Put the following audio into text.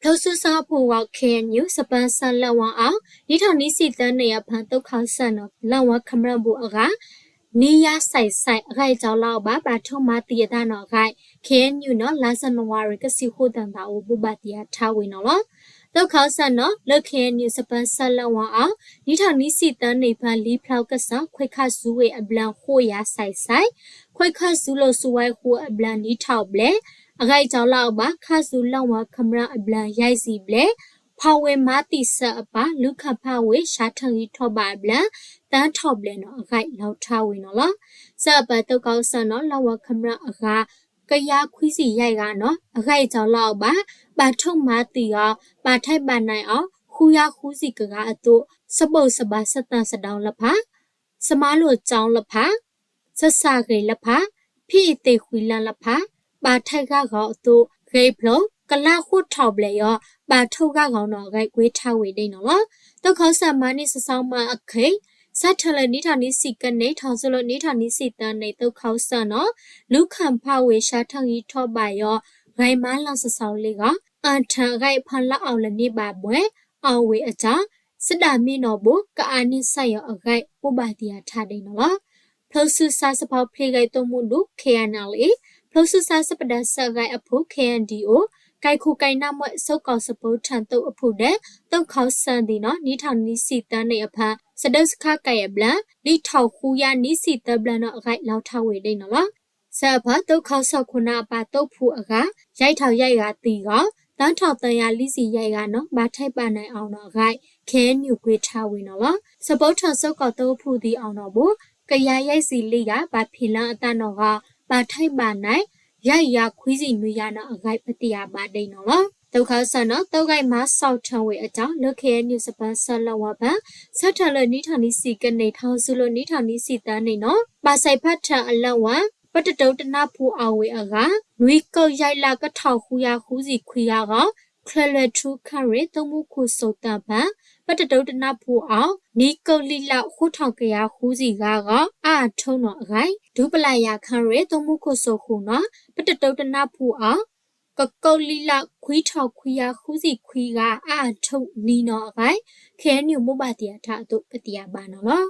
ထောဆူစာဖို့ကခဲညူစပန်ဆန်လဝအောင်ဒီထောင်နီစီတန်းနေရဖန်တုတ်ခေါဆန်နော်လဝခမရဘူအကနီးရဆိုင်ဆိုင်အခိုက်ကြောင့်လောက်ပါထုံမတည်ရတဲ့နော်ခိုက်ခဲညူနော်လာစနဝရကစီခိုတန်တာအိုဘူပါတီယာထားဝင်နော်တုတ်ခေါဆန်နော်လက်ခဲညူစပန်ဆန်လဝအောင်ဒီထောင်နီစီတန်းနေဖန်လီဖလောက်ကဆခွိခဆူဝေအပလန်ခိုရဆိုင်ဆိုင်ခွိခဆူလို့စဝိုင်းခိုအပလန်နီထောက်ပလေအခိုက်ကြောင့်လောက်ပါခါဆူလောက်ဝခမရအပလန်ရိုက်စီပလေဖောင်ဝဲမာတိဆအပါလူခဖဝေရှာထန်ရီထောပါပလန်တန်းထောပလေနော်အခိုက်လောက်ထားဝင်နော်စပတုတ်ကောက်ဆန်နော်လောက်ဝခမရအခါကရခွီးစီရိုက်ကနော်အခိုက်ကြောင့်လောက်ပါထုံမာတီကပါထိုက်ပါနိုင်အောင်ခူရခူးစီကအတုစပုတ်စပါစတန်စတောင်းလဖာစမားလို့ကြောင်းလဖာဆက်စာခေလဖာဖိတေခွီလလဖာပါထိုက်ကကောအတုဂိတ်ဖလုံးကလာခုထောက်ပလေရောပါထုတ်ကကောင်တော့ဂိုက်ကွေးထားဝေနေနော်တုတ်ခေါဆန်မနိစဆောင်မအခိစတ်ထလနိထာနိစီကနေထောင်စလို့နိထာနိစီတန်နေတုတ်ခေါဆန်နော်လူခံဖဝေရှာထန်ကြီးထောပါရောဂိုင်မလောက်စဆောင်လေးကအန်ထန်ဂိုက်ဖန်လောက်အောင်လည်းနေပါပွဲအောင်ဝေအကြောင်းစစ်တာမင်းတော်ဘကအာနိဆိုင်ရောအဂိုက်ပုပ္ပတိယာထားတယ်နော်ဖလို့ဆူစာစပေါဖေဂိုက်တုံမှုလူခေယနာလေဖလို့ဆူစာစပဒဆဂိုက်အဖို့ KNDO ไก่คูไก่น้ำมวยสุกเอาสปูทันตุอภูเดตุเขาสันดีเนาะนิทานนิสิตในอภาสะดุสค่าไก่บลันนิทาวคูยานิสิตบลันเนาะไก่เราทาวเวได้เนาะสะพะตุเขาสกุณาปาตุภูอะกะใหญ่ทาวใหญ่กะตีกะตันทาวตยาลิสิใหญ่กะเนาะบาไทปาနိုင်အောင်เนาะไก่แค่นิวกวยทาวเวเนาะสปูทันสุกเอาตุภูดีအောင်เนาะบุกะยาใหญ่สิลีกะบาဖိလန်အတန်တော့ကบาไทปาနိုင်ရိုက်ရခွီးစီနွေရနာအဂိုက်ပတိယပါဒိန်နော်ဒုက္ခဆန်နော်တောက်ဂိုက်မဆောက်ထံဝေအကြောင်းလုခေညစပန်ဆလဝပန်ဆတ်ထလနိထာနိစီကနေထောင်းစုလနိထာနိစီတန်းနေနော်ပါဆိုင်ဖတ်ထံအလဝပတတုတနာဖူအဝေအကနွေကောက်ရိုက်လာကထောက်ခူရခူးစီခွေရကခလလထူခရဲတမှုခုစုတ်တပန်ပတတုတနာဖူအောင်နီကုတ်လိလခုထောက်ကရခူးစီအာထုံတော့အခိုင်ဒုပလာယာခရဲတမှုခုစုတ်ခုနော်ပတတုတနာဖူအောင်ကကုတ်လိလခွီးထောက်ခွေရခူးစီခွေးအာထုံနီနော်အခိုင်ခဲညုမဘတိယထအတုပတိယပါနော်